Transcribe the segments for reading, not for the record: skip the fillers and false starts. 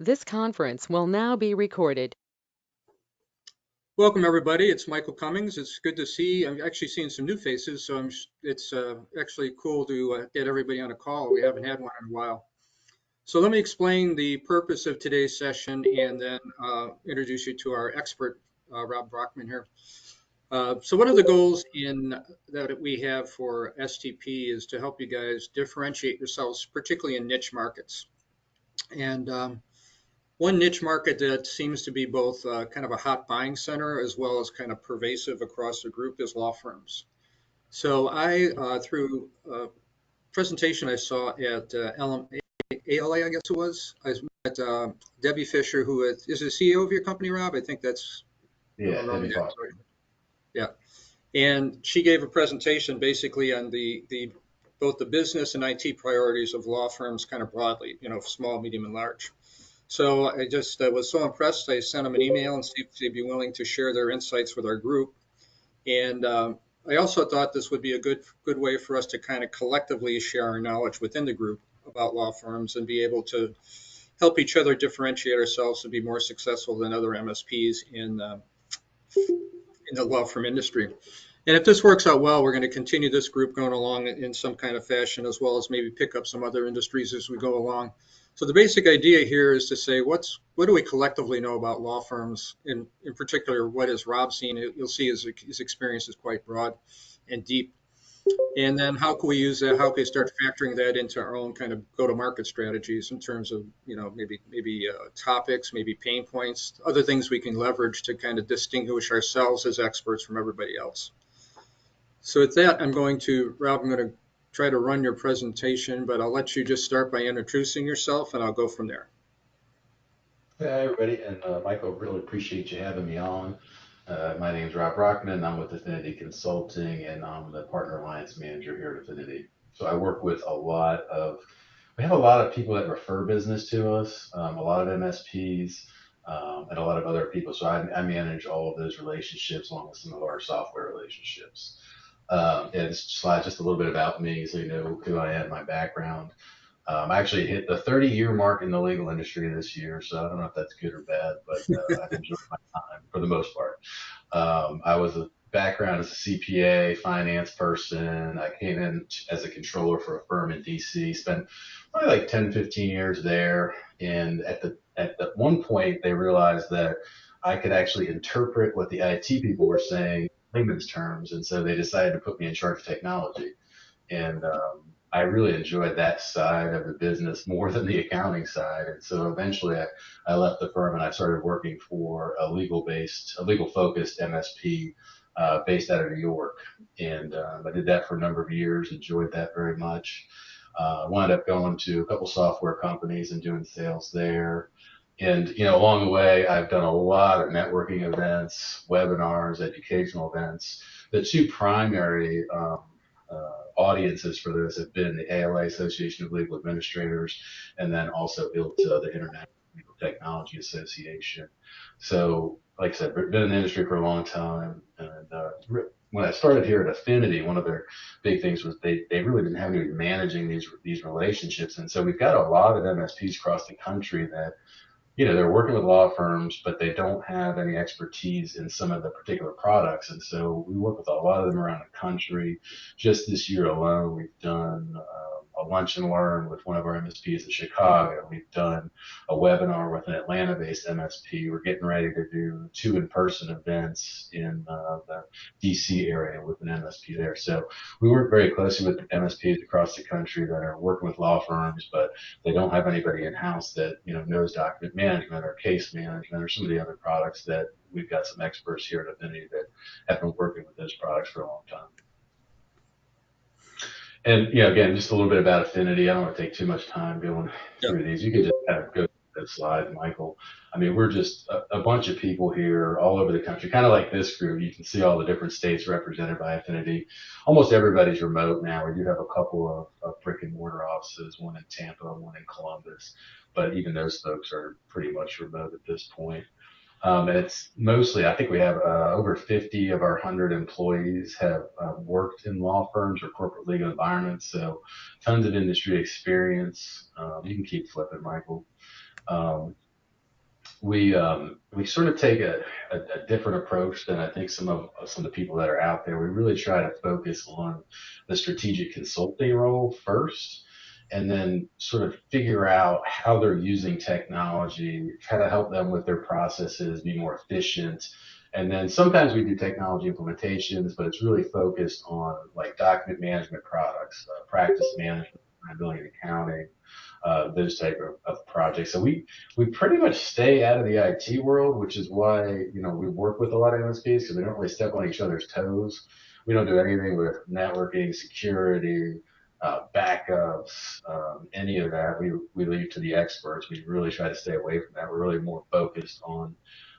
This conference will now be recorded. Welcome, everybody. It's Michael Cummings. It's good to see. I'm actually seeing some new faces, so it's actually cool to get everybody on a call. We haven't had one in a while. So let me explain the purpose of today's session and then introduce you to our expert, Rob Brockman here. So one of the goals that we have for STP is to help you guys differentiate yourselves, particularly in niche markets. And one niche market that seems to be both kind of a hot buying center as well as kind of pervasive across the group is law firms. So through a presentation I saw at ALA, I guess it was, I met Debbie Fisher, who is the CEO of your company, Rob. I think that's, if I'm Yeah, remembering Debbie that Foster. right. Yeah. And she gave a presentation basically on both the business and IT priorities of law firms kind of broadly, small, medium, and large. So I just was so impressed. I sent them an email and see if they'd be willing to share their insights with our group. And I also thought this would be a good way for us to kind of collectively share our knowledge within the group about law firms and be able to help each other differentiate ourselves to be more successful than other MSPs in the law firm industry. And if this works out well, we're going to continue this group going along in some kind of fashion, as well as maybe pick up some other industries as we go along. So the basic idea here is to say, what do we collectively know about law firms? In particular, what has Rob seen? You'll see his experience is quite broad and deep. And then how can we use that? How can we start factoring that into our own kind of go-to-market strategies in terms of, maybe topics, maybe pain points, other things we can leverage to kind of distinguish ourselves as experts from everybody else. So with that, Rob, I'm going to try to run your presentation, but I'll let you just start by introducing yourself and I'll go from there. Hey, everybody, and Michael, really appreciate you having me on. My name is Rob Brockman. I'm with Affinity Consulting, and I'm the Partner Alliance Manager here at Affinity. So I work with we have a lot of people that refer business to us, a lot of MSPs, and a lot of other people. So I manage all of those relationships along with some of our software relationships. And this slide just a little bit about me so you know who I am, my background. I actually hit the 30-year mark in the legal industry this year, so I don't know if that's good or bad, but I've enjoyed my time for the most part. I was a background as a CPA, finance person. I came in as a controller for a firm in DC, spent probably like 10, 15 years there. And at one point, they realized that I could actually interpret what the IT people were saying in layman's terms. And so they decided to put me in charge of technology. And I really enjoyed that side of the business more than the accounting side. And so eventually I left the firm and I started working for a legal focused MSP based out of New York. And I did that for a number of years, enjoyed that very much. Wound up going to a couple software companies and doing sales there. And, along the way, I've done a lot of networking events, webinars, educational events. The two primary audiences for this have been the ALA, Association of Legal Administrators, and then also ILTA, the International Legal Technology Association. So, like I said, been in the industry for a long time. And when I started here at Affinity, one of their big things was they really didn't have anybody managing these relationships. And so we've got a lot of MSPs across the country that they're working with law firms, but they don't have any expertise in some of the particular products. And so we work with a lot of them around the country. Just this year alone, we've done a lunch and learn with one of our MSPs in Chicago. We've done a webinar with an Atlanta-based MSP. We're getting ready to do 2 in-person events in the DC area with an MSP there. So we work very closely with MSPs across the country that are working with law firms, but they don't have anybody in house that knows document management or case management or some of the other products that we've got some experts here at Affinity that have been working with those products for a long time. And again, just a little bit about Affinity. I don't want to take too much time going through these. You can just kind of go through the slide, Michael. I mean, we're just a bunch of people here all over the country, kind of like this group. You can see all the different states represented by Affinity. Almost everybody's remote now. We do have a couple of brick and mortar offices, one in Tampa, one in Columbus, but even those folks are pretty much remote at this point. It's mostly, I think we have over 50 of our 100 employees have worked in law firms or corporate legal environments, so tons of industry experience. You can keep flipping, Michael. we sort of take a different approach than I think some of the people that are out there. We really try to focus on the strategic consulting role first, and then sort of figure out how they're using technology, try to help them with their processes, be more efficient. And then sometimes we do technology implementations, but it's really focused on like document management products, practice management, liability and accounting, those type of projects. So we pretty much stay out of the IT world, which is why we work with a lot of MSPs because we don't really step on each other's toes. We don't do anything with networking, security, backups, any of that. We leave to the experts. We really try to stay away from that. We're really more focused on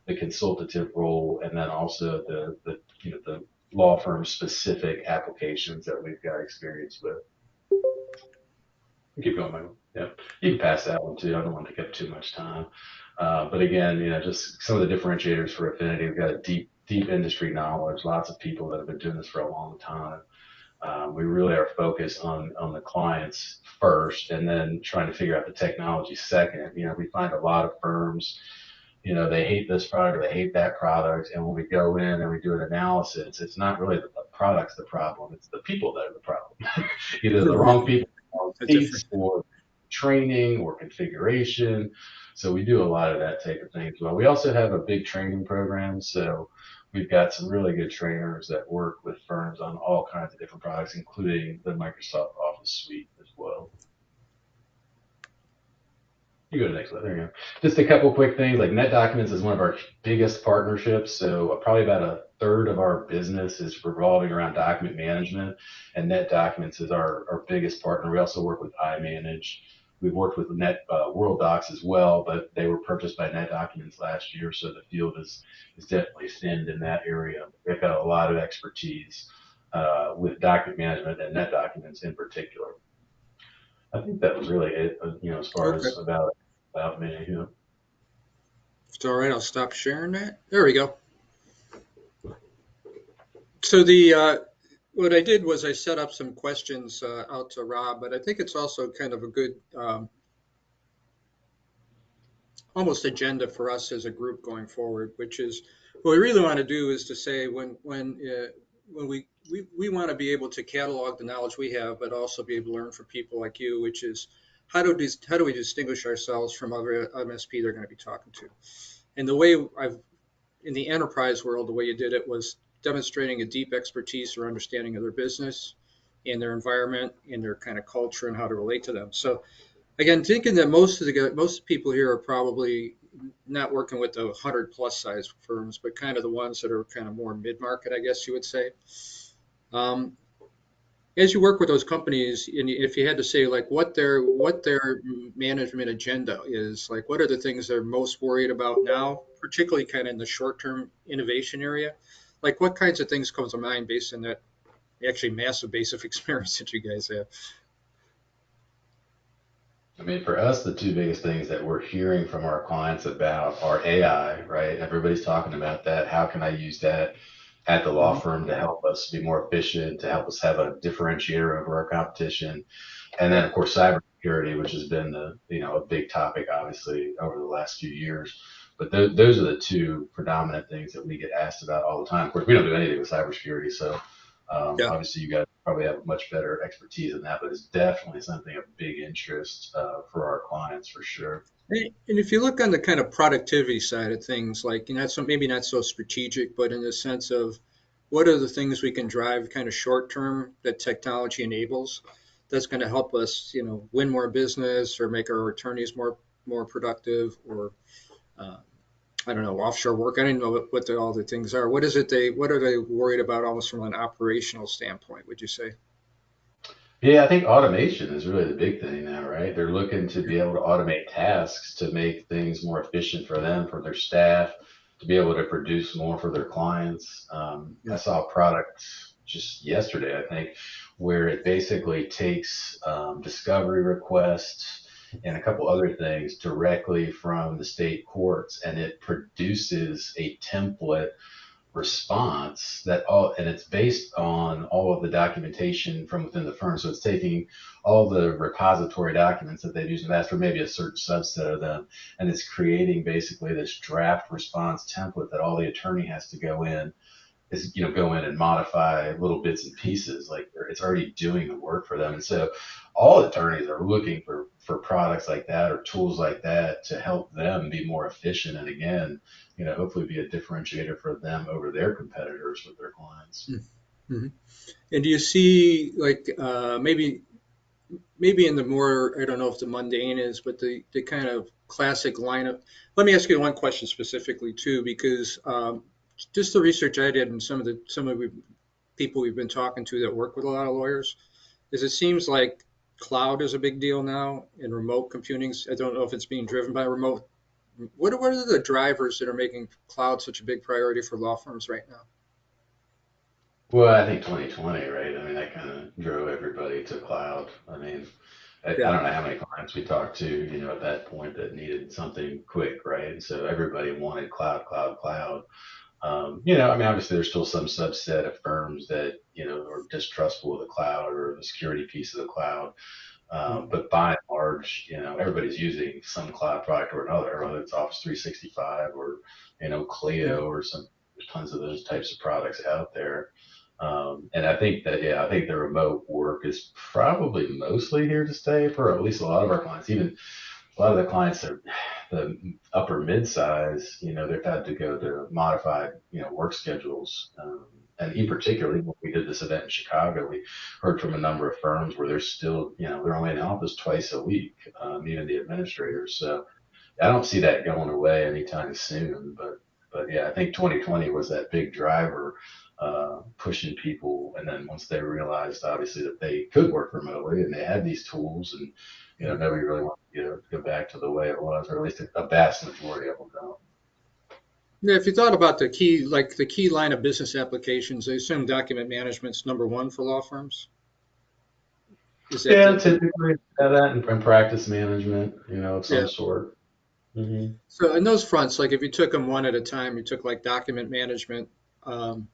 the consultative role, and then also the law firm specific applications that we've got experience with. Keep going, Michael. Yeah, you can pass that one too. I don't want to take up too much time. But again, just some of the differentiators for Affinity. We've got a deep industry knowledge, lots of people that have been doing this for a long time. We really are focused on the clients first, and then trying to figure out the technology second. We find a lot of firms, they hate this product or they hate that product, and when we go in and we do an analysis, it's not really the product's the problem; it's the people that are the problem. Either the wrong Right. people, wrong A different. seats, or training or configuration. So we do a lot of that type of thing as well. We also have a big training program, so we've got some really good trainers that work with firms on all kinds of different products, including the Microsoft Office suite as well. You go to the next one. There you go. Just a couple quick things. Like NetDocuments is one of our biggest partnerships. So probably about a third of our business is revolving around document management, and NetDocuments is our biggest partner. We also work with iManage. We've worked with World Docs as well, but they were purchased by NetDocuments last year, so the field is definitely thinned in that area. They've got a lot of expertise with document management and NetDocuments in particular. I think that was really it, as far Okay. as about me. If it's all right, I'll stop sharing that. There we go. So the what I did was I set up some questions out to Rob, but I think it's also kind of a good almost agenda for us as a group going forward, which is what we really want to do is to say when we want to be able to catalog the knowledge we have, but also be able to learn from people like you, which is how do we distinguish ourselves from other MSP they're going to be talking to? And the way I've in the enterprise world, the way you did it was demonstrating a deep expertise or understanding of their business and their environment and their kind of culture and how to relate to them. So again, thinking that most people here are probably not working with the 100+ size firms, but kind of the ones that are kind of more mid market, I guess you would say. Um, as you work with those companies, and if you had to say like what their management agenda is, like what are the things they're most worried about now, particularly kind of in the short term innovation area, like what kinds of things comes to mind based on that actually massive base of experience that you guys have? I mean, for us, the two biggest things that we're hearing from our clients about are AI, right? Everybody's talking about that. How can I use that at the law Mhm. firm to help us be more efficient, to help us have a differentiator over our competition? And then, Right. of course, cybersecurity, which has been a big topic, obviously, over the last few years. But those are the two predominant things that we get asked about all the time. Of course, we don't do anything with cybersecurity, so Yeah. obviously, you guys probably have much better expertise in that, but it's definitely something of big interest for our clients for sure. And if you look on the kind of productivity side of things, like maybe not so strategic, but in the sense of what are the things we can drive kind of short term that technology enables that's going to help us, win more business or make our attorneys more productive or uh, I don't know, offshore work. I don't know what all the things are. What are they worried about almost from an operational standpoint, would you say? Yeah, I think automation is really the big thing now, right? They're looking to be able to automate tasks to make things more efficient for them, for their staff, to be able to produce more for their clients. I Yeah. saw a product just yesterday, I think, where it basically takes discovery requests and a couple other things directly from the state courts, and it produces a template response that all, and it's based on all of the documentation from within the firm. So it's taking all the repository documents that they've used in the past for maybe a certain subset of them, and it's creating basically this draft response template that all the attorney has to go in and modify little bits and pieces. Like it's already doing the work for them. And so all attorneys are looking for products like that or tools like that to help them be more efficient. And again, hopefully be a differentiator for them over their competitors with their clients. Mm-hmm. And do you see like maybe in the more, I don't know if the mundane is, but the kind of classic lineup. Let me ask you one question specifically too, because just the research I did and some of the people we've been talking to that work with a lot of lawyers is it seems like cloud is a big deal now in remote computing. I don't know if it's being driven by remote. What are the drivers that are making cloud such a big priority for law firms right now? Well, I think 2020, right? I mean, that kind of drove everybody to cloud. I mean, I Yeah. don't know how many clients we talked to, at that point that needed something quick, right? And so everybody wanted cloud, cloud, cloud. I mean, obviously there's still some subset of firms that, are distrustful of the cloud or the security piece of the cloud. Mhm. But by and large, everybody's using some cloud product or another, whether it's Office 365 or, Mhm. Clio or there's tons of those types of products out there. And I think that, yeah, I think the remote work is probably mostly here to stay for at least a lot of our clients. Even a lot of the clients are the upper mid-size, they've had to go to modified, work schedules. And in particular, when we did this event in Chicago, we heard from a number of firms where they're still, they're only in the office twice a week, even the administrators. So I don't see that going away anytime soon. But yeah, I think 2020 was that big driver pushing people. And then once they realized, obviously, that they could work remotely and they had these tools, and nobody really wanted to go back to the way it was, or at least a vast majority of them don't. Yeah, if you thought about the key line of business applications, I assume document management's number one for law firms. Is that Yeah, typically have that and practice management, of some yeah. sort. Hmm. So in those fronts, like if you took them one at a time, you took like document management. Um,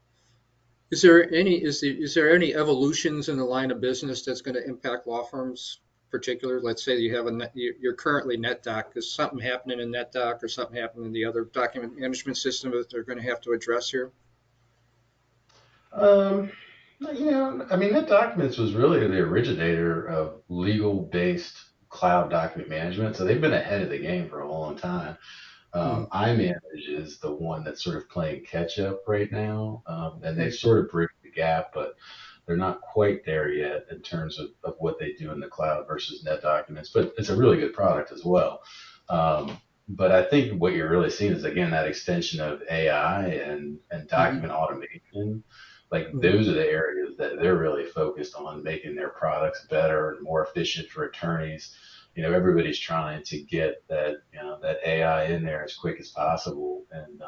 is there any evolutions in the line of business that's going to impact law firms, particular? Let's say you have you're currently NetDoc. Is something happening in NetDoc or something happening in the other document management system that they're going to have to address here? Um, I mean, NetDocuments was really the originator of legal-based cloud document management, so they've been ahead of the game for a long time. Mhm. iManage is the one that's sort of playing catch up right now, and they've Mhm. sort of bridged the gap, but they're not quite there yet in terms of what they do in the cloud versus NetDocuments. But it's a really good product as well. But I think what you're really seeing is again that extension of AI and Mhm. document automation. Like Mhm. those are the areas that they're really focused on making their products better and more efficient for attorneys. Everybody's trying to get that AI in there as quick as possible and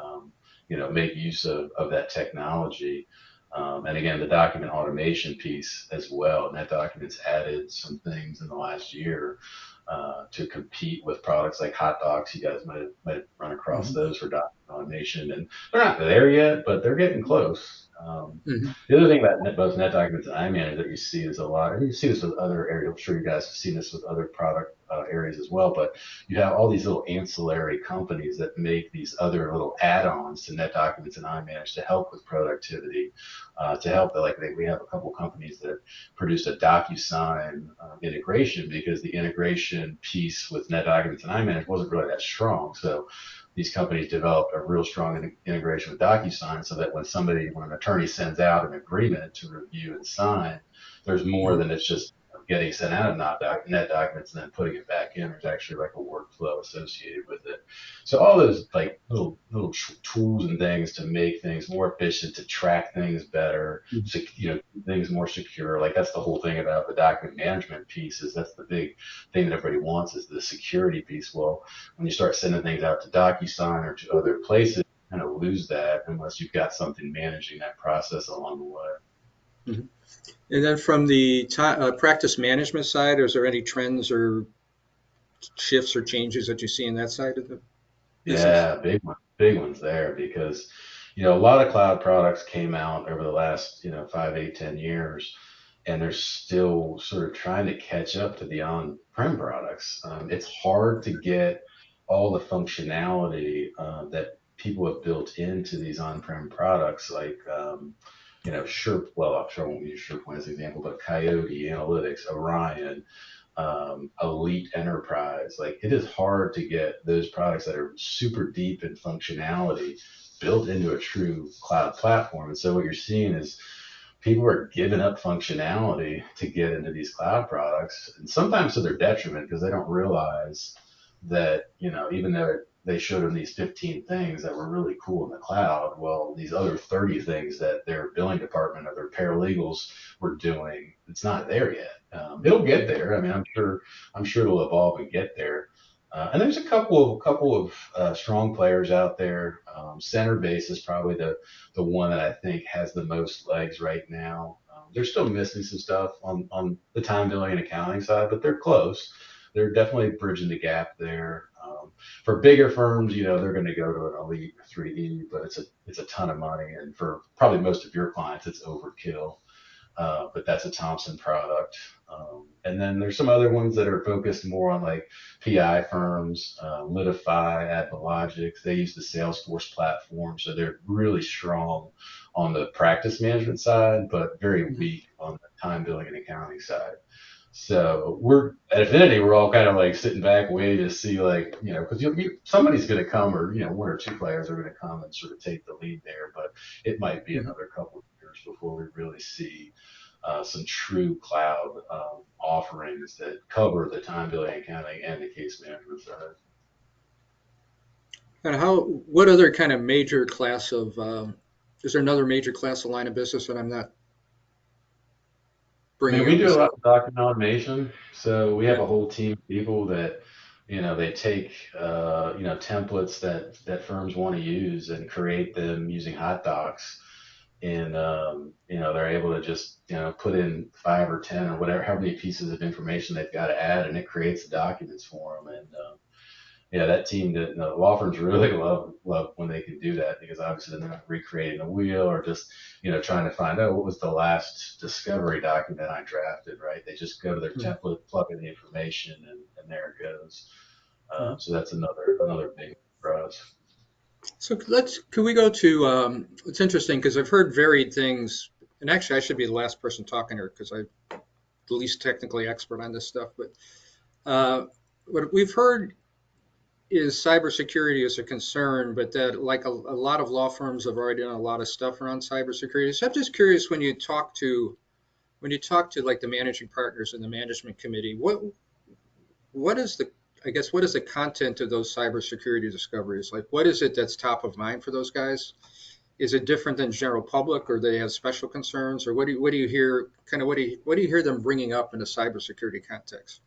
make use of that technology. And again, the document automation piece as well. And that document's added some things in the last year to compete with products like Hot Docs. You guys might have run across Mhm. those for document automation, and they're not there yet, but they're getting close. Mhm. The other thing about both NetDocuments and iManage that you see is a lot, and you see this with other areas. I'm sure you guys have seen this with other product areas as well. But you have all these little ancillary companies that make these other little add-ons to NetDocuments and iManage to help with productivity, to help. We have a couple companies that produced a DocuSign integration because the integration piece with NetDocuments and iManage wasn't really that strong. So these companies developed a real strong integration with DocuSign so that when an attorney sends out an agreement to review and sign, there's more Mhm. than it's just getting sent out of net documents and then putting it back in. There's actually like a workflow associated with it. So all those like little tools and things to make things more efficient, to track things better, Mhm. things more secure. Like that's the whole thing about the document management piece is that's the big thing that everybody wants is the security piece. Well, when you start sending things out to DocuSign or to other places, you kind of lose that unless you've got something managing that process along the way. Mhm. And then from the practice management side, is there any trends or shifts or changes that you see in that side of the business? Yeah, big ones there because, A lot of cloud products came out over the last, 5, 8, 10 years, and they're still sort of trying to catch up to the on-prem products. It's hard to get all the functionality that people have built into these on-prem products, like well, I'm sure I won't use SharePoint as an example, but Coyote Analytics, Orion, Elite Enterprise. Like, it is hard to get those products that are super deep in functionality built into a true cloud platform. And so what you're seeing is people are giving up functionality to get into these cloud products, and sometimes to their detriment, because they don't realize that, even though they showed them these 15 things that were really cool in the cloud, well, these other 30 things that their billing department or their paralegals were doing, it's not there yet. It'll get there. I mean, I'm sure it'll evolve and get there. And there's a couple of strong players out there. Centerbase is probably the one that I think has the most legs right now. They're still missing some stuff on the time billing and accounting side, but they're close. They're definitely bridging the gap there. For bigger firms, they're going to go to an Elite 3E, but it's a ton of money, and for probably most of your clients, it's overkill. But that's a Thompson product. And then there's some other ones that are focused more on like PI firms, Litify, AdvoLogix. They use the Salesforce platform, so they're really strong on the practice management side, but very Mhm. weak on the time billing and accounting side. So we're at Affinity, we're all kind of like sitting back, waiting to see, like, because somebody's going to come, or one or two players are going to come and sort of take the lead there, but it might be Mhm. another couple of years before we really see some true cloud offerings that cover the time billing, accounting, and the case management side. And what other kind of major class of, is there another major class of line of business that I'm not I mean, bringing we up do a lot besides? of document automation. So we have Yeah. a whole team of people that, they take, templates that firms want to use and create them using hot docs. And, they're able to just, put in 5 or 10 or whatever, how many pieces of information they've got to add, and it creates the documents for them. And, yeah, that team, that the law firms really love when they can do that, because obviously then they're not recreating the wheel, or just trying to find out what was the last discovery document I drafted. Right? They just go to their Mhm. template, plug in the information, and there it goes. Mhm. So that's another big for us. So could we go to, it's interesting because I've heard varied things, and actually I should be the last person talking here because I'm the least technically expert on this stuff, but uh, what we've heard is cybersecurity is a concern, but that like a lot of law firms have already done a lot of stuff around cybersecurity. So I'm just curious, when you talk to like the managing partners and the management committee, what is the, I guess, what is the content of those cybersecurity discoveries? Like, what is it that's top of mind for those guys? Is it different than general public, or do they have special concerns, or what do you hear? Kind of what do you hear them bringing up in a cybersecurity context?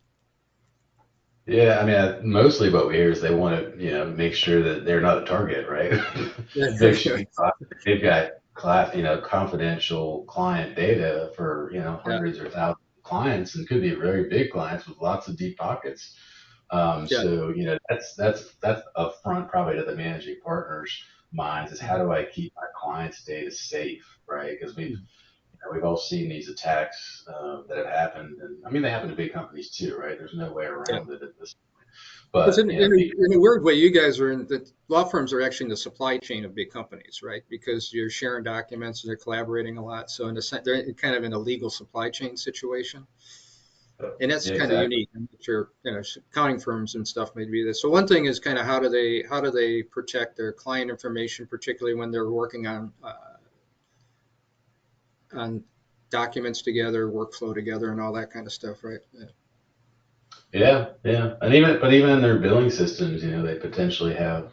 Yeah, I mean, mostly what we hear is they want to, make sure that they're not a target, right? Make sure they've got confidential client data for, Yeah, hundreds or thousands of clients, and could be very big clients with lots of deep pockets. yeah. So, that's upfront probably to the managing partners' minds, is how do I keep my clients' data safe, right? Because we've all seen these attacks that have happened, and I mean, they happen to big companies too, right? There's no way Yeah. around it at this. Because But in a weird way, you guys are in the law firms are actually in the supply chain of big companies, right? Because you're sharing documents and they're collaborating a lot. So in a sense, they're kind of in a legal supply chain situation, and that's yeah, kind of exactly. unique. I'm not sure, accounting firms and stuff may be this. So one thing is kind of how do they protect their client information, particularly when they're working on documents together, workflow together, and all that kind of stuff, right? Yeah. Yeah, yeah, but even in their billing systems, they potentially have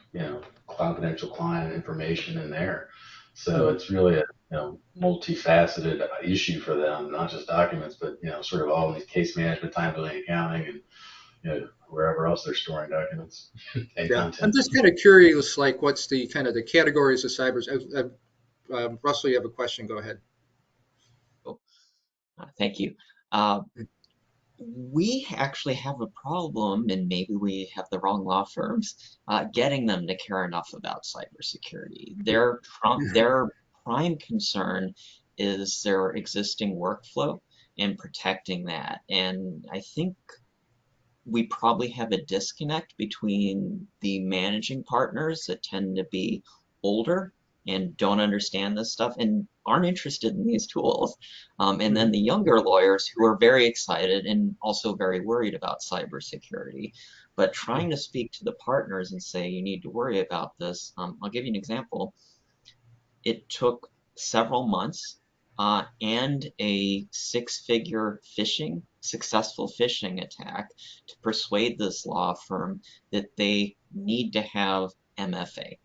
confidential client information in there. So Mhm. it's really a multifaceted issue for them, not just documents, but sort of all these case management, time billing, accounting, and wherever else they're storing documents and Yeah, I'm content. just kind of curious, like what's the kind of the categories of cyber? Russell, you have a question? Go ahead. Cool. Thank you. Uh, We actually have a problem, and maybe we have the wrong law firms, getting them to care enough about cybersecurity. Their prime concern is their existing workflow and protecting that. And I think we probably have a disconnect between the managing partners that tend to be older and don't understand this stuff and aren't interested in these tools. And then Mhm. the younger lawyers who are very excited and also very worried about cybersecurity. But trying to speak to the partners and say, you need to worry about this. I'll give you an example. It took several months and a six-figure successful phishing attack to persuade this law firm that they need to have MFA.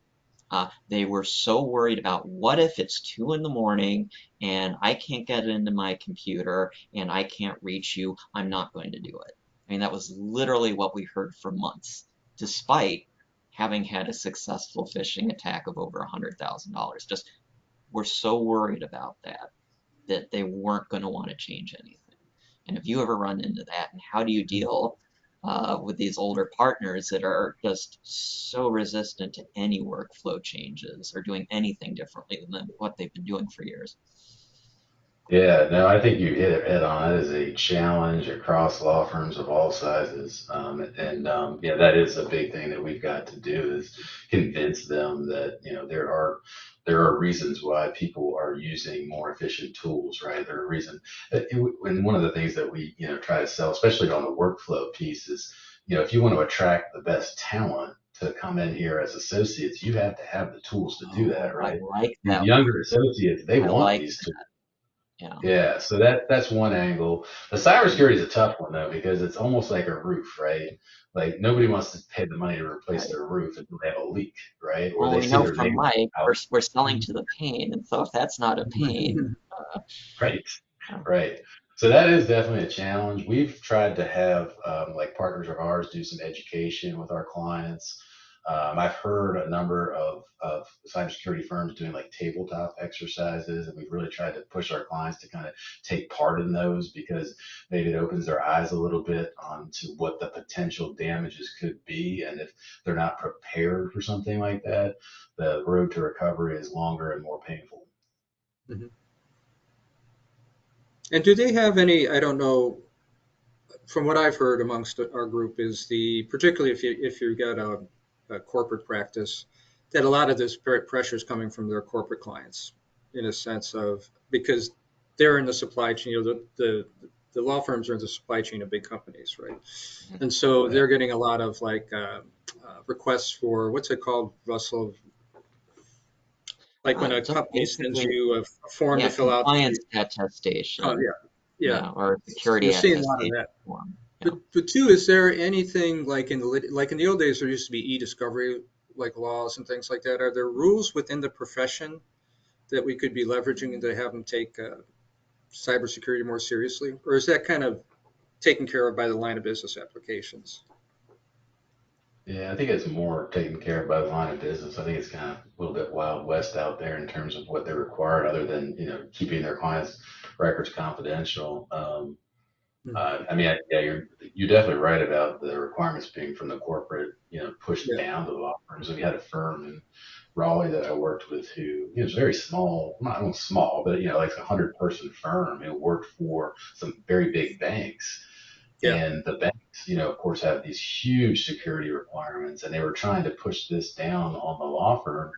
They were so worried about what if it's 2 in the morning and I can't get into my computer and I can't reach you, I'm not going to do it. I mean, that was literally what we heard for months, despite having had a successful phishing attack of over $100,000. Just were so worried about that they weren't going to want to change anything. And if you ever run into that, and how do you deal with these older partners that are just so resistant to any workflow changes or doing anything differently than what they've been doing for years? Yeah, no, I think you hit it head on. It is a challenge across law firms of all sizes. Yeah, that is a big thing that we've got to do is convince them that, there are reasons why people are using more efficient tools, right? There are reasons. And one of the things that we, try to sell, especially on the workflow piece is, if you want to attract the best talent to come in here as associates, you have to have the tools to do that, Oh, I right? like These that younger word. associates, they I want like these tools. that. Yeah. Yeah, so that's one angle. The cybersecurity is a tough one though because it's almost like a roof, right? Like nobody wants to pay the money to replace Right. their roof until they have a leak, right? Or Well, they we see know their from neighbor Mike, out. we're selling to the pain, and so if that's not a pain, Right, uh, right. So that is definitely a challenge. We've tried to have like partners of ours do some education with our clients. I've heard a number of cybersecurity firms doing like tabletop exercises, and we've really tried to push our clients to kind of take part in those because maybe it opens their eyes a little bit onto what the potential damages could be. And if they're not prepared for something like that, the road to recovery is longer and more painful. Mhm. And do they have any, I don't know, from what I've heard amongst our group is particularly if you've got a corporate practice, that a lot of this pressure is coming from their corporate clients in a sense of because they're in the supply chain, the law firms are in the supply chain of big companies, right? mhm. And so Right. they're getting a lot of requests for what's it called, Russell? Like when a Just company sends basically, you a form to yeah, fill out. compliance Oh, attestation, yeah, yeah. yeah, or You're security seeing a lot of attestation that. form. Yeah. But two, is there anything like like in the old days, there used to be e-discovery like laws and things like that. Are there rules within the profession that we could be leveraging to have them take cybersecurity more seriously, or is that kind of taken care of by the line of business applications? Yeah, I think it's more taken care of by the line of business. I think it's kind of a little bit wild west out there in terms of what they're required, other than keeping their clients' records confidential. Mhm. Yeah, you're definitely right about the requirements being from the corporate, pushed Yeah, down to the law firms. We had a firm in Raleigh that I worked with who, was very small, not small, but like 100-person firm who worked for some very big banks. yeah, And the banks, of course, have these huge security requirements, and they were trying to push this down on the law firm.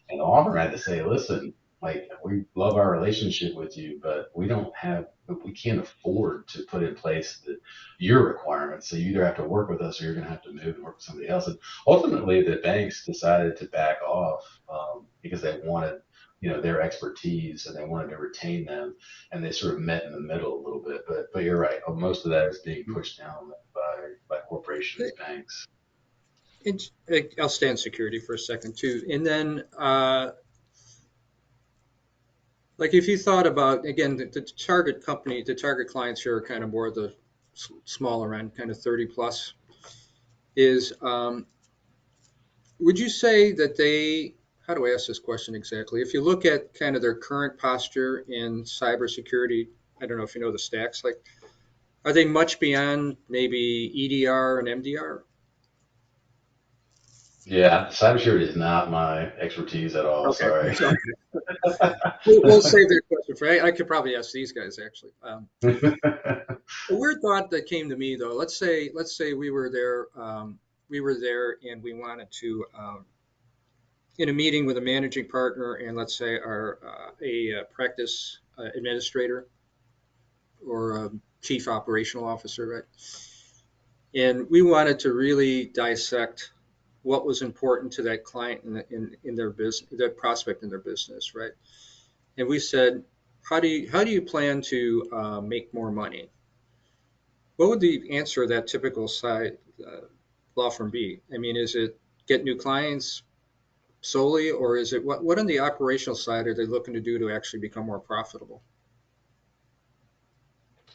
And the law firm had to say, listen, like, we love our relationship with you, but we can't afford to put in place your requirements. So you either have to work with us or you're going to have to move and work with somebody else. And ultimately, the banks decided to back off because they wanted, their expertise and they wanted to retain them. And they sort of met in the middle a little bit. But you're right. Most of that is being pushed down by corporations, banks. it's, I'll stay on security for a second too, and then like if you thought about again the target company, the target clients here are kind of more the smaller end, kind of 30 plus. Is Would you say that how do I ask this question exactly? If you look at kind of their current posture in cybersecurity, I don't know if you know the stacks, like Are they much beyond maybe EDR and MDR? Yeah, cybersecurity is not my expertise at all. Okay, Sorry. so we'll save that question for. I could probably ask these guys actually. A weird thought that came to me though. Let's say we were there, and we wanted to in a meeting with a managing partner, and let's say our a practice administrator or a chief operational officer, right? And we wanted to really dissect what was important to that client in their business, that prospect in their business, right? And we said, how do you plan to make more money? What would the answer of that typical side law firm be? I mean, is it get new clients solely, or is it what on the operational side are they looking to do to actually become more profitable?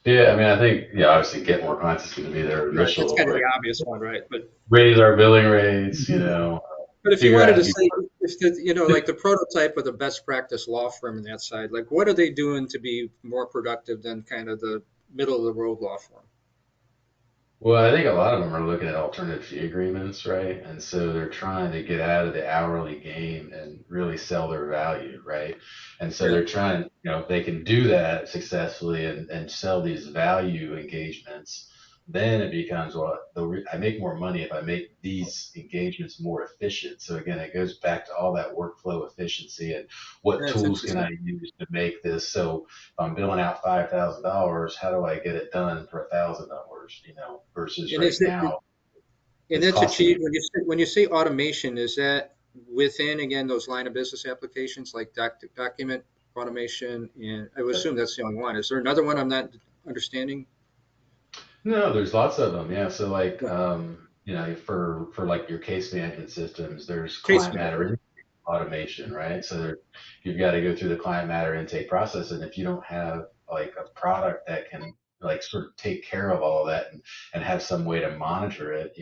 Yeah, I mean, I think, yeah, obviously get more clients is going to be their Right, that's initial, kind of right? the obvious one, right? But Raise our billing rates, but if you figure wanted out to if people say, if the, like the prototype of the best practice law firm in that side, like what are they doing to be more productive than kind of the middle of the road law firm? Well, I think a lot of them are looking at alternative fee agreements, right? And so they're trying to get out of the hourly game and really sell their value, right? And so Yeah. they're trying, if they can do that successfully and sell these value engagements, then it becomes, well, I make more money if I make these engagements more efficient. So again, it goes back to all that workflow efficiency and what That's tools can interesting. I use to make this so if I'm billing out $5,000, how do I get it done for $1,000? Versus And right is it, now and it's that's costing me. achieved when you say automation, is that within again those line of business applications like document automation? And I would assume that's the only one. Is there another one I'm not understanding? No, there's lots of them. Yeah. So like, Yeah. for like your case management systems, there's Case client matter management. automation, right? So you've got to go through the client matter intake process. And if you don't have like a product that can like sort of take care of all of that and have some way to monitor it,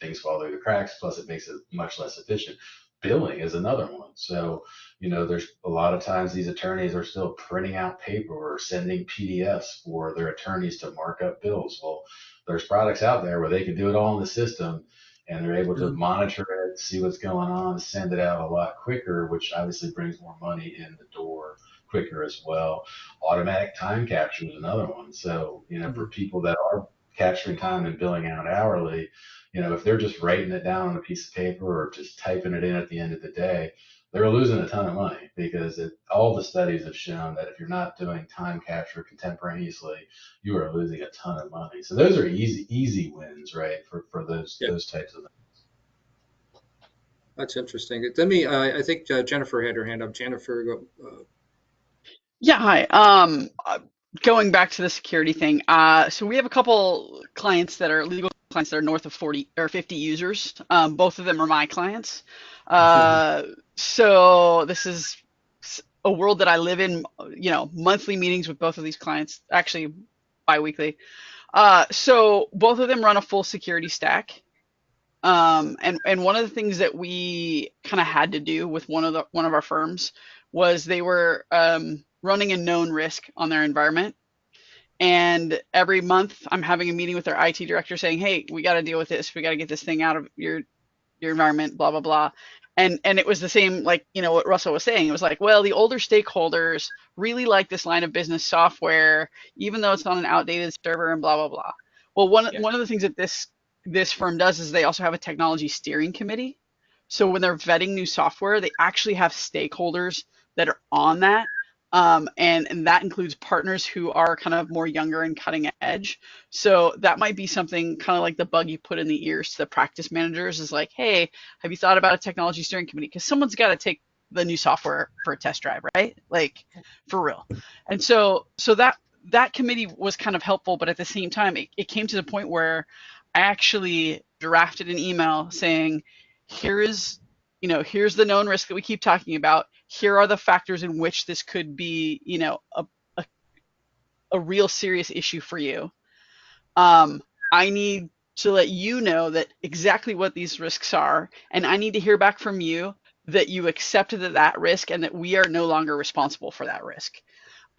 things fall through the cracks, plus it makes it much less efficient. Billing is another one. So, there's a lot of times these attorneys are still printing out paper or sending PDFs for their attorneys to mark up bills. Well, there's products out there where they can do it all in the system and they're able to Mhm. monitor it, see what's going on, send it out a lot quicker, which obviously brings more money in the door quicker as well. Automatic time capture is another one. So, for Mhm. people that are capturing time and billing out hourly, if they're just writing it down on a piece of paper or just typing it in at the end of the day, they're losing a ton of money because all the studies have shown that if you're not doing time capture contemporaneously, you are losing a ton of money. So those are easy wins, right? For those Yeah, those types of that's interesting. Let me. I think Jennifer had her hand up. Jennifer, go. Yeah, hi. Going back to the security thing. So we have a couple clients that are legal clients that are north of 40 or 50 users. Both of them are my clients. Uh, so this is a world that I live in, monthly meetings with both of these clients, actually biweekly. So both of them run a full security stack. And one of the things that we kind of had to do with one of our firms was they were running a known risk on their environment. And every month, I'm having a meeting with their IT director saying, "Hey, we got to deal with this. We got to get this thing out of your environment." Blah blah blah. And it was the same, like what Russell was saying. It was like, well, the older stakeholders really like this line of business software, even though it's on an outdated server and blah blah blah. Well, one Yeah. one of the things that this firm does is they also have a technology steering committee. So when they're vetting new software, they actually have stakeholders that are on that. And that includes partners who are kind of more younger and cutting edge. So that might be something kind of like the bug you put in the ears to the practice managers is like, hey, have you thought about a technology steering committee? Because someone's got to take the new software for a test drive, right? Like for real. And so that committee was kind of helpful, but at the same time, it came to the point where I actually drafted an email saying, here is, here's the known risk that we keep talking about. Here are the factors in which this could be, a, a real serious issue for you. Um, I need to let you know that exactly what these risks are, and I need to hear back from you that you accepted that risk and that we are no longer responsible for that risk.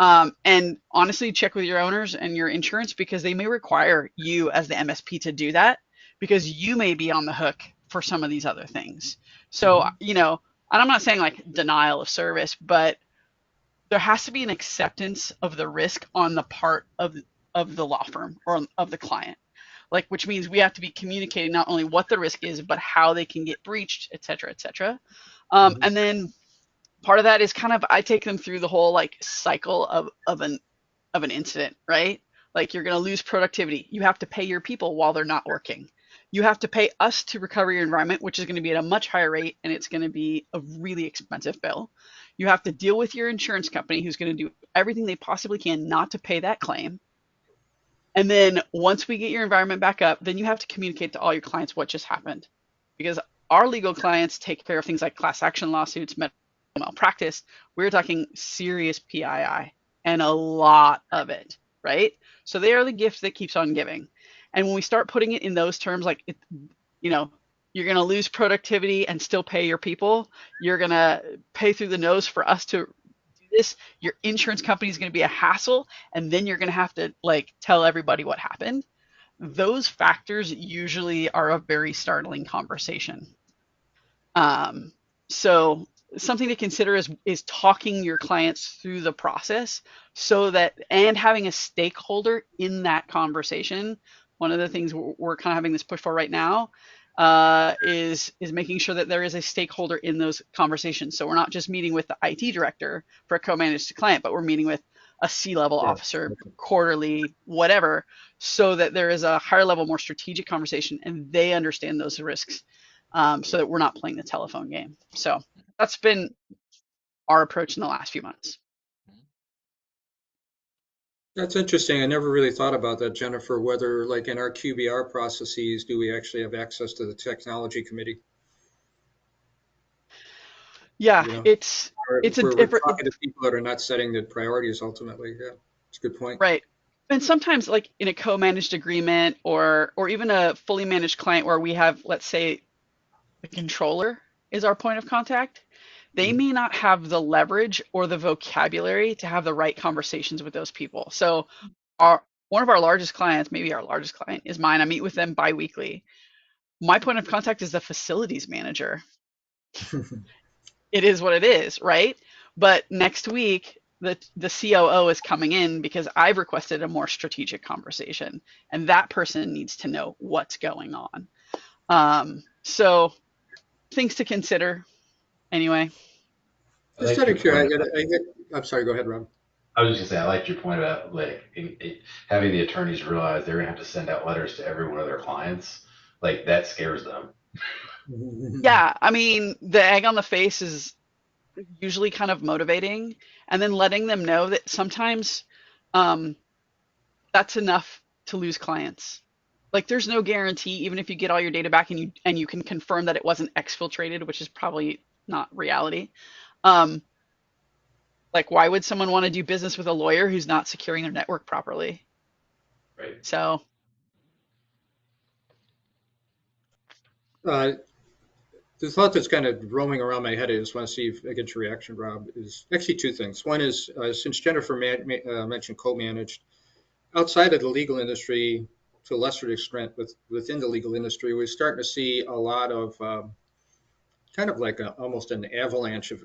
And honestly, check with your owners and your insurance because they may require you as the MSP to do that because you may be on the hook for some of these other things. So, Mhm. and I'm not saying like denial of service, but there has to be an acceptance of the risk on the part of the law firm or of the client. Like, which means we have to be communicating not only what the risk is, but how they can get breached, et cetera, et cetera. Mhm. And then part of that is kind of I take them through the whole like cycle of an incident, right? Like you're going to lose productivity. You have to pay your people while they're not working. You have to pay us to recover your environment, which is going to be at a much higher rate and it's going to be a really expensive bill. You have to deal with your insurance company who's going to do everything they possibly can not to pay that claim. And then once we get your environment back up, then you have to communicate to all your clients what just happened. Because our legal clients take care of things like class action lawsuits, medical malpractice. We're talking serious PII and a lot of it, right? So they are the gift that keeps on giving. And when we start putting it in those terms, like, you know, you're going to lose productivity and still pay your people. You're going to pay through the nose for us to do this. Your insurance company is going to be a hassle. And then you're going to have to like tell everybody what happened. Those factors usually are a very startling conversation. Um, so something to consider is talking your clients through the process so that and having a stakeholder in that conversation. One of the things we're kind of having this push for right now is making sure that there is a stakeholder in those conversations. So we're not just meeting with the IT director for a co-managed client, but we're meeting with a C-level Yeah. officer quarterly, whatever, so that there is a higher level, more strategic conversation and they understand those risks so that we're not playing the telephone game. So that's been our approach in the last few months. That's interesting. I never really thought about that, Jennifer, whether like in our QBR processes, do we actually have access to the technology committee? Yeah, You know, it's a we're different talking to people that are not setting the priorities ultimately. Yeah, it's a good point. right. And sometimes like in a co-managed agreement or even a fully managed client where we have, let's say, the controller is our point of contact, they Mhm. may not have the leverage or the vocabulary to have the right conversations with those people. So our one of our largest clients, maybe our largest client is mine. I meet with them biweekly. My point of contact is the facilities manager. It is what it is, right? But next week, the COO is coming in because I've requested a more strategic conversation, and that person needs to know what's going on. So things to consider. Anyway, I Just liked out of your point curiosity, about. I'm sorry, go ahead, Rob. I was just gonna say I liked your point about like having the attorneys realize they're gonna have to send out letters to every one of their clients. Like that scares them. yeah, I mean, the egg on the face is usually kind of motivating, and then letting them know that sometimes um, that's enough to lose clients. Like there's no guarantee, even if you get all your data back and you can confirm that it wasn't exfiltrated, which is probably not reality. Um, like why would someone want to do business with a lawyer who's not securing their network properly? Right. So Uh, the thought that's kind of roaming around my head, I just want to see if I get your reaction, Rob, is actually two things. One is since Jennifer mentioned co-managed, outside of the legal industry, to a lesser extent within the legal industry, we're starting to see a lot of kind of like almost an avalanche of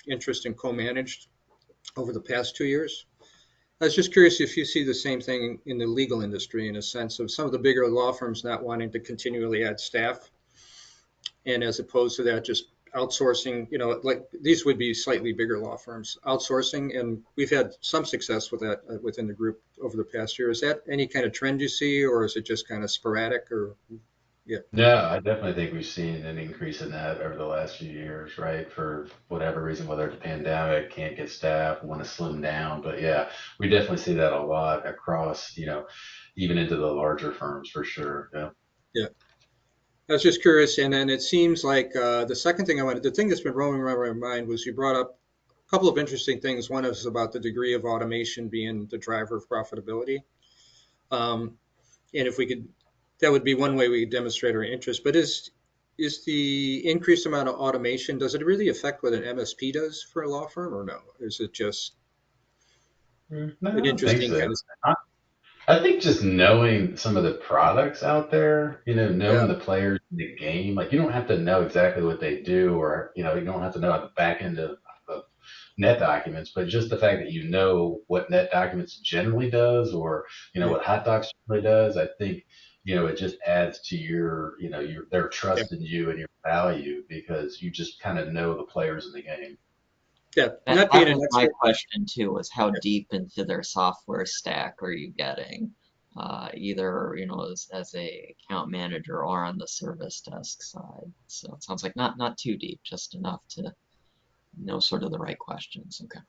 interest in co-managed over the past 2 years. I was just curious if you see the same thing in the legal industry in a sense of some of the bigger law firms not wanting to continually add staff, and as opposed to that, just outsourcing, like these would be slightly bigger law firms outsourcing. And we've had some success with that within the group over the past year. Is that any kind of trend you see, or is it just kind of sporadic or, yeah? No, I definitely think we've seen an increase in that over the last few years, right? For whatever reason, whether it's a pandemic, can't get staff, want to slim down. But yeah, we definitely see that a lot across, even into the larger firms for sure. Yeah. Yeah. I was just curious. And then it seems like the thing that's been roaming around my mind was you brought up a couple of interesting things. One is about the degree of automation being the driver of profitability. Um, and if we could, that would be one way we could demonstrate our interest. But is the increased amount of automation, does it really affect what an MSP does for a law firm or no? Is it just, No, I an don't think interesting so. kind of, I think just knowing some of the products out there, yeah, knowing the players in the game, like you don't have to know exactly what they do or, you don't have to know at the back end of net documents, but just the fact that you know what net documents generally does or, yeah, what hot docs generally does, I think, it just adds to their yeah, trust in you and your value because you just kind of know the players in the game. yeah. That Not being that an was my expert. question too, was how deep into their software stack are you getting? Either, as a account manager or on the service desk side. So it sounds like not too deep, just enough to know sort of the right questions. Okay.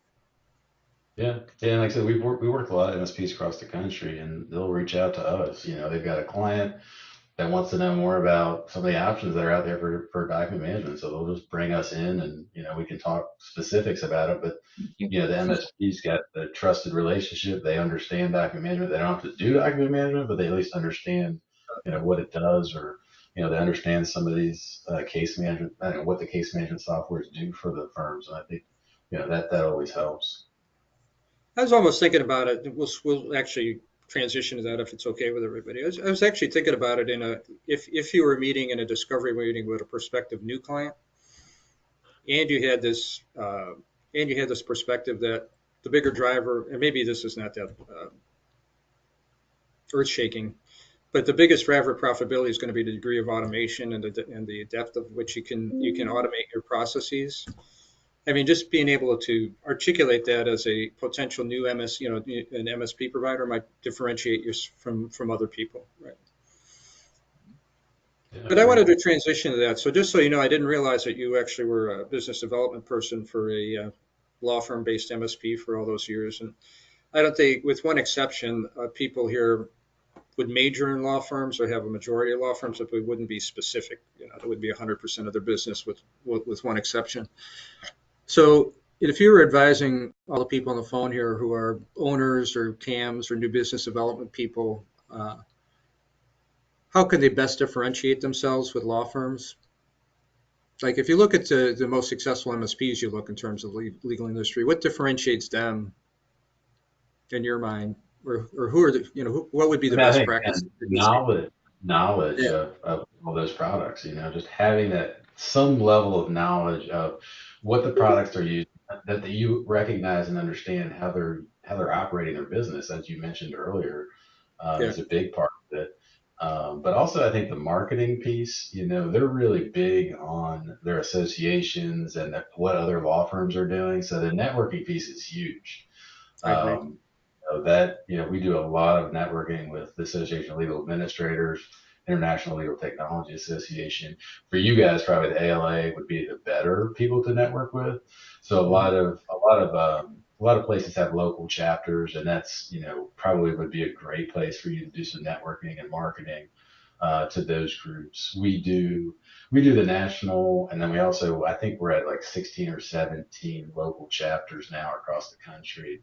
Yeah, yeah. And like I said, we work a lot of MSPs across the country, and they'll reach out to us. They've got a client that wants to know more about some of the options that are out there for document management. So they'll just bring us in and, we can talk specifics about it. But, Thank you. the MSP's got the trusted relationship. They understand document management. They don't have to do document management, but they at least understand, what it does or, they understand some of these case management, I don't know, what the case management softwares do for the firms. And I think, that always helps. I was almost thinking about it. We'll actually transition to that if it's okay with everybody. I was actually thinking about it if you were meeting in a discovery meeting with a prospective new client, and you had this perspective that the bigger driver, and maybe this is not that earth shaking, but the biggest driver of profitability is going to be the degree of automation and the depth of which you can automate your processes. I mean, just being able to articulate that as a potential new an MSP provider might differentiate you from other people, right? Yeah, I But I agree. wanted to transition to that. So just so you know, I didn't realize that you actually were a business development person for a law firm based MSP for all those years. And I don't think, with one exception, people here would major in law firms or have a majority of law firms, if we wouldn't be specific. That would be 100% of their business with one exception. So if you were advising all the people on the phone here who are owners or CAMs or new business development people, how can they best differentiate themselves with law firms? Like if you look at the most successful MSPs, you look in terms of legal industry, what differentiates them in your mind? Or who are what would be I the mean, I best think practice again, you would say? knowledge Yeah, of all those products, just having that some level of knowledge of what the products are used, that you recognize and understand how they're operating their business, as you mentioned earlier, yeah, is a big part of it. But also, I think the marketing piece, they're really big on their associations and what other law firms are doing. So the networking piece is huge. I agree. Um, that we do a lot of networking with the Association of Legal Administrators, International Legal Technology Association. For you guys, probably the ALA would be the better people to network with. So Mhm. a lot of places have local chapters, and that's probably would be a great place for you to do some networking and marketing to those groups. We do the national, and then we also, I think we're at like 16 or 17 local chapters now across the country.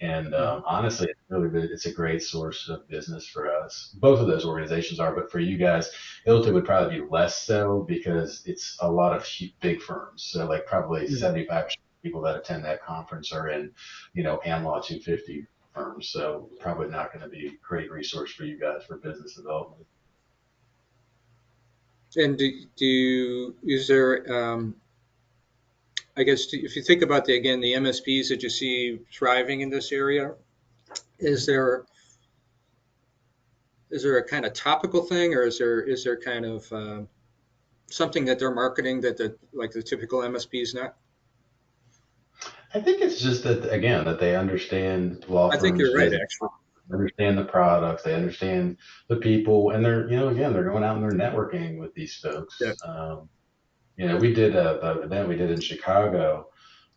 And Mhm. honestly, it's a great source of business for us. Both of those organizations are, but for you guys, ILTA would probably be less so because it's a lot of big firms. So like probably Mhm. 75% of people that attend that conference are in, Am Law 250 firms. So probably not going to be a great resource for you guys for business development. And is there, I guess, if you think about the MSPs that you see thriving in this area, is there is there a kind of topical thing, or is there kind of something that they're marketing that like the typical MSP is not? I think it's just that again that they understand law I think firms' you're right, business, actually. understand the products, they understand the people, and they're again they're going out and they're networking with these Yeah. folks. We did the event we did in Chicago.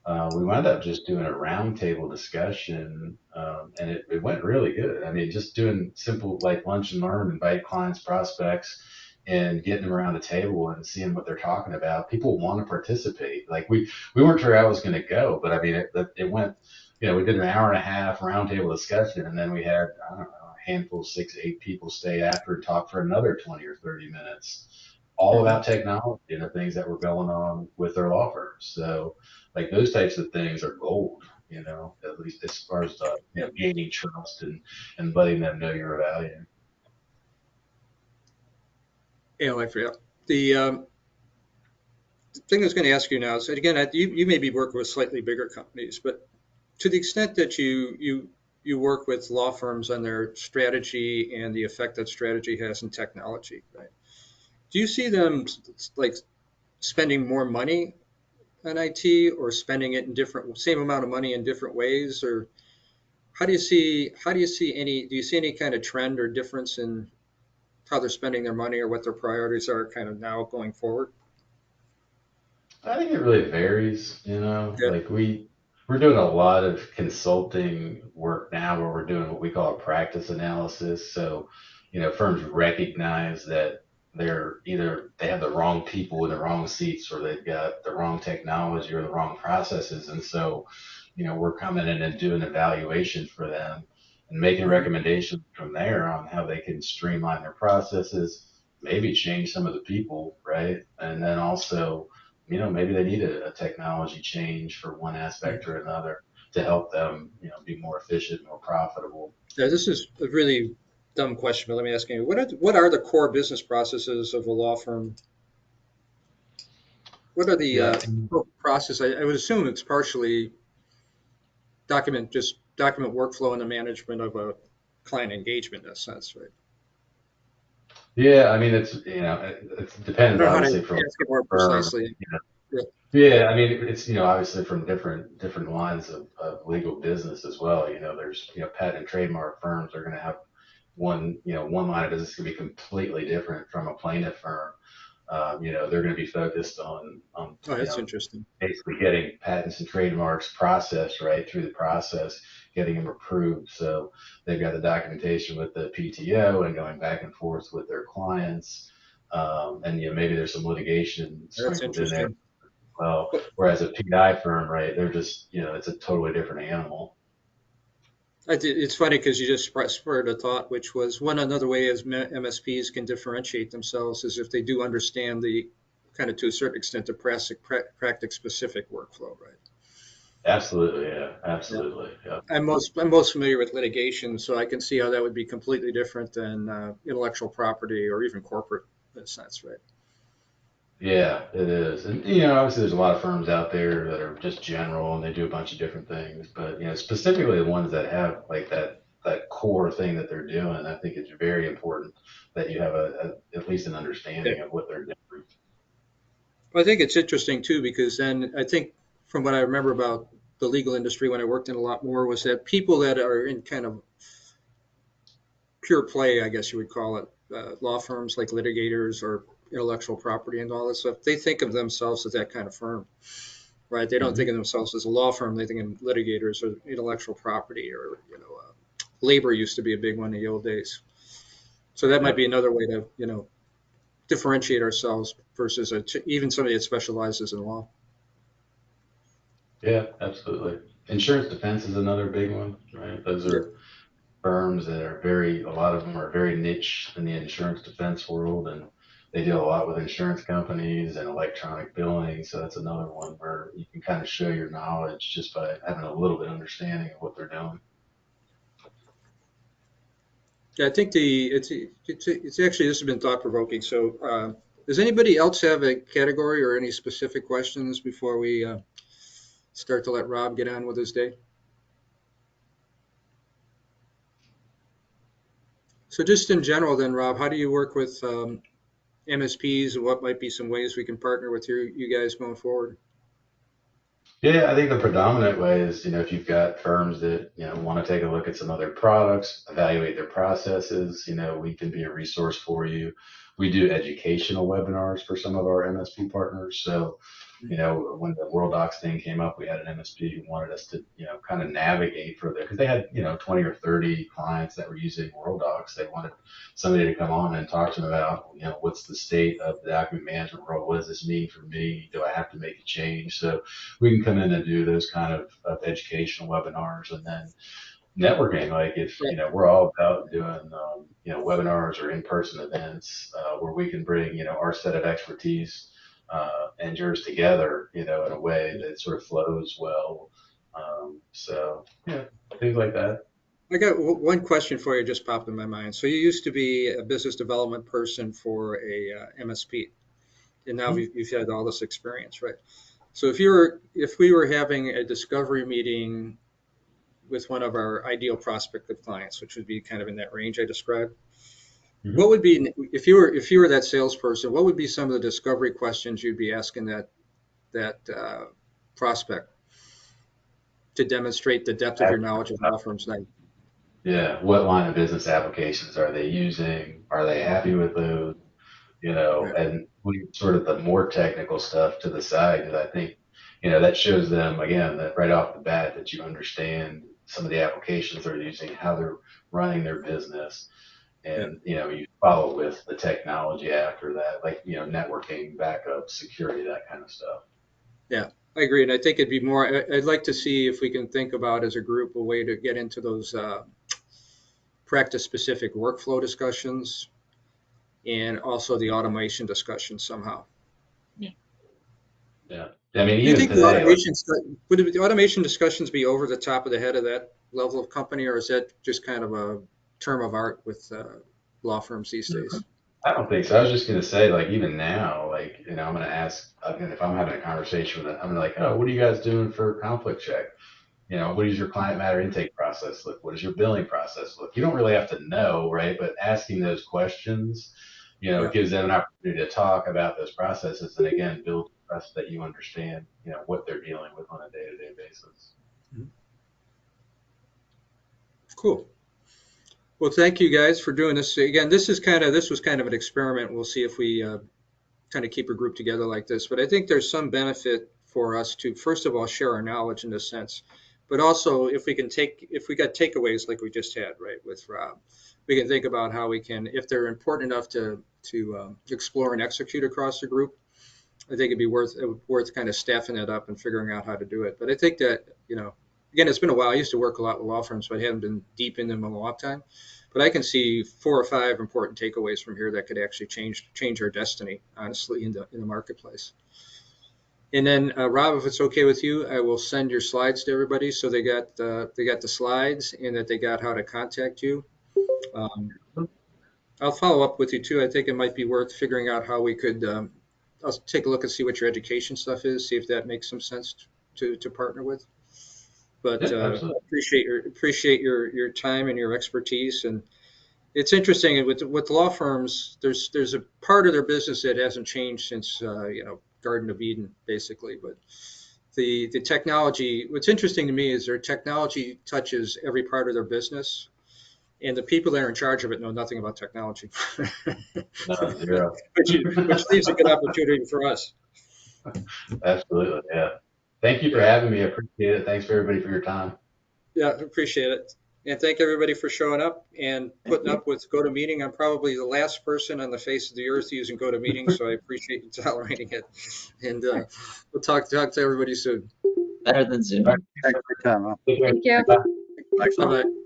We wound up just doing a roundtable discussion, and it went really good. I mean, just doing simple like lunch and learn, invite clients, prospects, and getting them around the table and seeing what they're talking about. People want to participate. Like we weren't sure how it was going to go, but I mean, it went. We did an hour and a half roundtable discussion, and then we had I don't know a handful, 6, 8 people stay after and talk for another 20 or 30 minutes, all Hmm. about technology and the things that were going on with their law firms. So like those types of things are gold, at least as far as gaining trust and letting them know your value. Yeah, I forgot. The thing I was going to ask you now is, again, you may be working with slightly bigger companies, but to the extent that you work with law firms on their strategy and the effect that strategy has in technology, right? Do you see them like spending more money on IT or spending it in same amount of money in different ways, or do you see any kind of trend or difference in how they're spending their money or what their priorities are kind of now going forward? I think it really varies, Yeah. like we're doing a lot of consulting work now where we're doing what we call a practice analysis. So, firms recognize that they have the wrong people in the wrong seats, or they've got the wrong technology or the wrong processes. And so, we're coming in and doing evaluation for them and making Mhm. recommendations from there on how they can streamline their processes, maybe change some of the people, right? And then also, maybe they need a technology change for one aspect or another to help them, be more efficient, more profitable. Yeah, this is a really dumb question, but let me ask you, what are the core business processes of a law firm? What are the Yeah. core process? I would assume it's partially document workflow and the management of a client engagement in a sense, right? Yeah. I mean, it I depends don't know how to obviously from ask it more firm. precisely. Yeah. Yeah, I mean, it's, obviously from different lines of legal business as well. There's, patent and trademark firms are going to have one line of business can be completely different from a plaintiff firm. They're going to be focused on, Oh, that's interesting. basically getting patents and trademarks processed right through the process, getting them approved. So they've got the documentation with the PTO and going back and forth with their clients. And, maybe there's some litigation That's sprinkled in there. interesting. Well, But whereas a PI firm, right, they're just, it's a totally different animal. it's funny because you just spurred a thought, which was one another way as MSPs can differentiate themselves is if they do understand the kind of to a certain extent the practice specific workflow, right? Absolutely. Yeah. Yeah. Absolutely. Yeah. I'm most familiar with litigation, so I can see how that would be completely different than intellectual property or even corporate in a sense, right? Yeah, it is. And, obviously there's a lot of firms out there that are just general and they do a bunch of different things, but, specifically the ones that have like that core thing that they're doing, I think it's very important that you have at least an Yeah. understanding of what they're doing. Well, I think it's interesting too because then I think from what I remember about the legal industry when I worked in a lot more was that people that are in kind of pure play, I guess you would call it, law firms like litigators or intellectual property and all that stuff, they think of themselves as that kind of firm, right? They don't think Hmm. of themselves as a law firm. They think of litigators or intellectual property or, labor used to be a big one in the old days. So that might be Yep. another way to, differentiate ourselves versus even somebody that specializes in law. Yeah, absolutely. Insurance defense is another big one, right? Those Yeah. are firms that are a lot of them are very niche in the insurance defense world, and they deal a lot with insurance companies and electronic billing. So that's another one where you can kind of show your knowledge just by having a little bit of understanding of what they're doing. Yeah, I think it's actually this has been thought provoking. So, does anybody else have a category or any specific questions before we start to let Rob get on with his day? So, just in general, then, Rob, how do you work with MSPs, and what might be some ways we can partner with you guys going forward? Yeah, I think the predominant way is, if you've got firms that, want to take a look at some other products, evaluate their processes, we can be a resource for you. We do educational webinars for some of our MSP partners. So, when the World Docs thing came up, we had an MSP who wanted us to, kind of navigate for because they had, 20 or 30 clients that were using World Docs. They wanted somebody to come on and talk to them about, what's the state of the document management role? What does this mean for me? Do I have to make a change? So we can come in and do those kind of educational webinars, and then networking. Like if, Right. we're all about doing, webinars or in-person events, where we can bring, our set of expertise, and yours together, in a way that sort of flows well. So yeah, things like that. I got one question for you just popped in my mind. So you used to be a business development person for a MSP, and now you've had all this experience, right? So if we were having a discovery meeting with one of our ideal prospective clients, which would be kind of in that range I described, Mm-hmm. what would be if you were that salesperson, what would be some of the discovery questions you'd be asking that prospect to demonstrate the depth of your knowledge of law firms? Yeah, what line of business applications are they using? Are they happy with those? Right. And we sort of the more technical stuff to the side, because I think, that shows them again that right off the bat that you understand some of the applications they're using, how they're running their business, Yeah. and you follow with the technology after that, like networking, backup, security, that kind of stuff. Yeah, I agree. And I think it'd be more, I'd like to see if we can think about as a group a way to get into those practice specific workflow discussions and also the automation discussion somehow. Yeah, I mean Do you even think the today, like would the automation discussions be over the top of the head of that level of company, or is that just kind of a term of art with law firms these days? I don't think so. I was just gonna say, like, even now, like, I'm gonna ask, again, if I'm having a conversation with it, I'm gonna like, oh, what are you guys doing for conflict check? What does your client matter intake process look? What does your billing process look? You don't really have to know, right? But asking those questions, Yeah. gives them an opportunity to talk about those processes, and again, build trust that you understand, what they're dealing with on a day-to-day basis. Mhm. Cool. Well, thank you guys for doing this. Again, this was kind of an experiment. We'll see if we kind of keep a group together like this. But I think there's some benefit for us to, first of all, share our knowledge in this sense. But also, if we got takeaways like we just had, right, with Rob, we can think about how we can, if they're important enough to explore and execute across the group. I think it'd be worth kind of staffing it up and figuring out how to do it. But I think that, again, it's been a while. I used to work a lot with law firms, but I haven't been deep in them in a long time. But I can see 4 or 5 important takeaways from here that could actually change our destiny, honestly, in the marketplace. And then, Rob, if it's okay with you, I will send your slides to everybody so they got the slides and that they got how to contact you. Um, I'll follow up with you too. I think it might be worth figuring out how we could. I'll take a look and see what your education stuff is, see if that makes some sense to partner with. But Yeah, absolutely. appreciate your time and your expertise. And it's interesting with law firms. There's a part of their business that hasn't changed since Garden of Eden, basically. But the technology. What's interesting to me is their technology touches every part of their business, and the people that are in charge of it know nothing about technology, No, zero. which leaves a good opportunity for us. Absolutely, yeah. Thank you for Yeah, having me. I appreciate it. Thanks for everybody for your time. yeah, appreciate it. And thank everybody for showing up and putting up with GoToMeeting. I'm probably the last person on the face of the earth using GoToMeeting, so I appreciate you tolerating it. And we'll talk to everybody soon. Better than All right. Zoom. Thanks for your time. Huh? Take care. Thank you. Bye. Excellent. Bye bye.